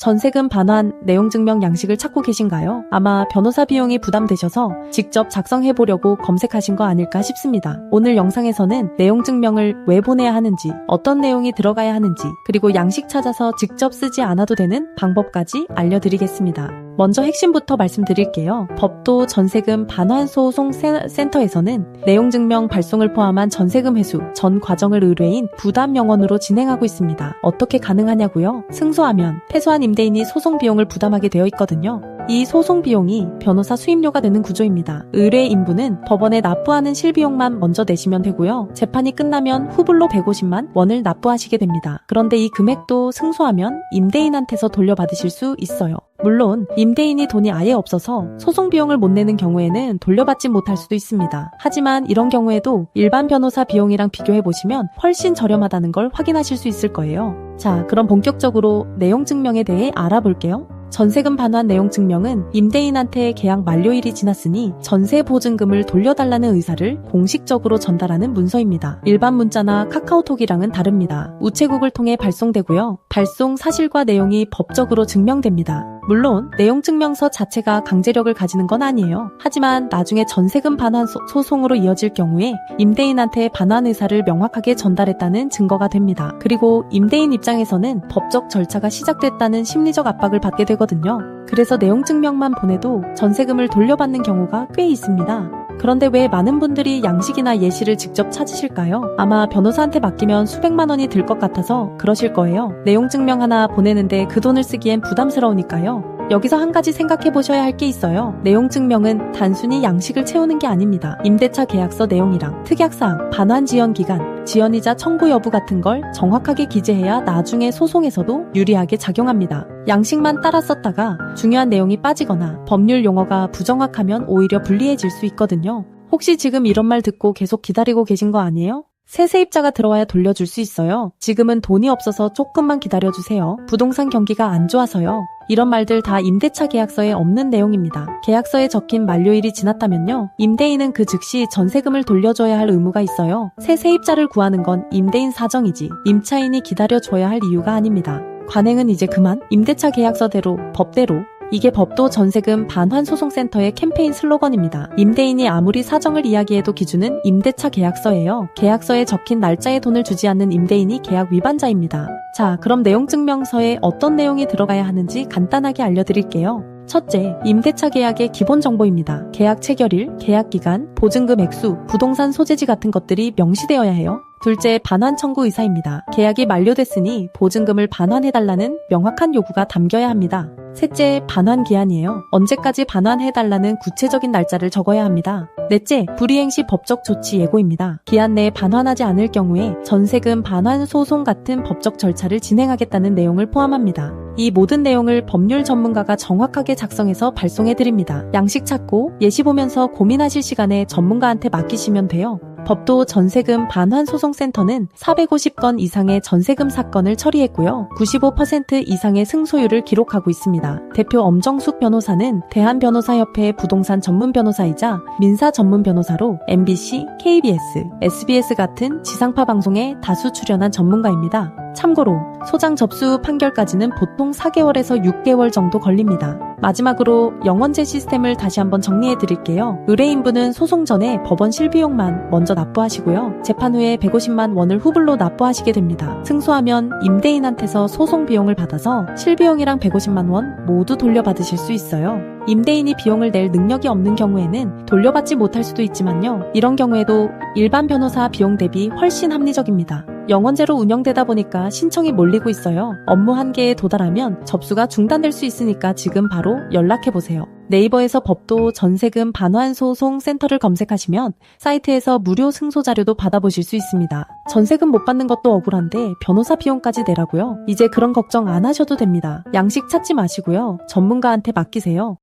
전세금 반환 내용증명 양식을 찾고 계신가요? 아마 변호사 비용이 부담되셔서 직접 작성해보려고 검색하신 거 아닐까 싶습니다. 오늘 영상에서는 내용증명을 왜 보내야 하는지, 어떤 내용이 들어가야 하는지, 그리고 양식 찾아서 직접 쓰지 않아도 되는 방법까지 알려드리겠습니다. 먼저 핵심부터 말씀드릴게요. 법도 전세금 반환소송센터에서는 내용증명 발송을 포함한 전세금 회수 전 과정을 의뢰인 부담명원으로 진행하고 있습니다. 어떻게 가능하냐고요? 승소하면 패소한 임대인이 소송 비용을 부담하게 되어 있거든요. 이 소송 비용이 변호사 수임료가 되는 구조입니다. 의뢰 인부는 법원에 납부하는 실비용만 먼저 내시면 되고요. 재판이 끝나면 후불로 150만 원을 납부하시게 됩니다. 그런데 이 금액도 승소하면 임대인한테서 돌려받으실 수 있어요. 물론 임대인이 돈이 아예 없어서 소송 비용을 못 내는 경우에는 돌려받지 못할 수도 있습니다. 하지만 이런 경우에도 일반 변호사 비용이랑 비교해보시면 훨씬 저렴하다는 걸 확인하실 수 있을 거예요. 자, 그럼 본격적으로 내용증명에 대해 알아볼게요. 전세금 반환 내용증명은 임대인한테 계약 만료일이 지났으니 전세 보증금을 돌려달라는 의사를 공식적으로 전달하는 문서입니다. 일반 문자나 카카오톡이랑은 다릅니다. 우체국을 통해 발송되고요. 발송 사실과 내용이 법적으로 증명됩니다. 물론 내용증명서 자체가 강제력을 가지는 건 아니에요. 하지만 나중에 전세금 반환 소송으로 이어질 경우에 임대인한테 반환 의사를 명확하게 전달했다는 증거가 됩니다. 그리고 임대인 입장에서는 법적 절차가 시작됐다는 심리적 압박을 받게 되거든요. 그래서 내용증명만 보내도 전세금을 돌려받는 경우가 꽤 있습니다. 그런데 왜 많은 분들이 양식이나 예시를 직접 찾으실까요? 아마 변호사한테 맡기면 수백만 원이 들 것 같아서 그러실 거예요. 내용증명 하나 보내는데 그 돈을 쓰기엔 부담스러우니까요. 여기서 한 가지 생각해 보셔야 할 게 있어요. 내용증명은 단순히 양식을 채우는 게 아닙니다. 임대차 계약서 내용이랑 특약사항, 반환 지연 기간, 지연이자 청구 여부 같은 걸 정확하게 기재해야 나중에 소송에서도 유리하게 작용합니다. 양식만 따라 썼다가 중요한 내용이 빠지거나 법률 용어가 부정확하면 오히려 불리해질 수 있거든요. 혹시 지금 이런 말 듣고 계속 기다리고 계신 거 아니에요? 새 세입자가 들어와야 돌려줄 수 있어요. 지금은 돈이 없어서 조금만 기다려주세요. 부동산 경기가 안 좋아서요. 이런 말들 다 임대차 계약서에 없는 내용입니다. 계약서에 적힌 만료일이 지났다면요. 임대인은 그 즉시 전세금을 돌려줘야 할 의무가 있어요. 새 세입자를 구하는 건 임대인 사정이지 임차인이 기다려줘야 할 이유가 아닙니다. 관행은 이제 그만 임대차 계약서대로 법대로 이게 법도 전세금 반환소송센터의 캠페인 슬로건입니다. 임대인이 아무리 사정을 이야기해도 기준은 임대차 계약서예요. 계약서에 적힌 날짜에 돈을 주지 않는 임대인이 계약 위반자입니다. 자, 그럼 내용증명서에 어떤 내용이 들어가야 하는지 간단하게 알려드릴게요. 첫째, 임대차 계약의 기본 정보입니다. 계약 체결일, 계약 기간, 보증금 액수, 부동산 소재지 같은 것들이 명시되어야 해요. 둘째, 반환 청구 의사입니다. 계약이 만료됐으니 보증금을 반환해달라는 명확한 요구가 담겨야 합니다. 셋째, 반환 기한이에요. 언제까지 반환해달라는 구체적인 날짜를 적어야 합니다. 넷째, 불이행 시 법적 조치 예고입니다. 기한 내에 반환하지 않을 경우에 전세금 반환 소송 같은 법적 절차를 진행하겠다는 내용을 포함합니다. 이 모든 내용을 법률 전문가가 정확하게 작성해서 발송해드립니다. 양식 찾고 예시 보면서 고민하실 시간에 전문가한테 맡기시면 돼요. 법도 전세금 반환소송센터는 450건 이상의 전세금 사건을 처리했고요. 95% 이상의 승소율을 기록하고 있습니다. 대표 엄정숙 변호사는 대한변호사협회 부동산 전문 변호사이자 민사 전문 변호사로 MBC, KBS, SBS 같은 지상파 방송에 다수 출연한 전문가입니다. 참고로 소장 접수 판결까지는 보통 4개월에서 6개월 정도 걸립니다. 마지막으로 영원제 시스템을 다시 한번 정리해 드릴게요. 의뢰인분은 소송 전에 법원 실비용만 먼저 납부하시고요. 재판 후에 150만 원을 후불로 납부하시게 됩니다. 승소하면 임대인한테서 소송 비용을 받아서 실비용이랑 150만 원 모두 돌려받으실 수 있어요. 임대인이 비용을 낼 능력이 없는 경우에는 돌려받지 못할 수도 있지만요. 이런 경우에도 일반 변호사 비용 대비 훨씬 합리적입니다. 영원제로 운영되다 보니까 신청이 몰리고 있어요. 업무 한계에 도달하면 접수가 중단될 수 있으니까 지금 바로 연락해보세요. 네이버에서 법도 전세금 반환소송 센터를 검색하시면 사이트에서 무료 승소 자료도 받아보실 수 있습니다. 전세금 못 받는 것도 억울한데 변호사 비용까지 내라고요? 이제 그런 걱정 안 하셔도 됩니다. 양식 찾지 마시고요. 전문가한테 맡기세요.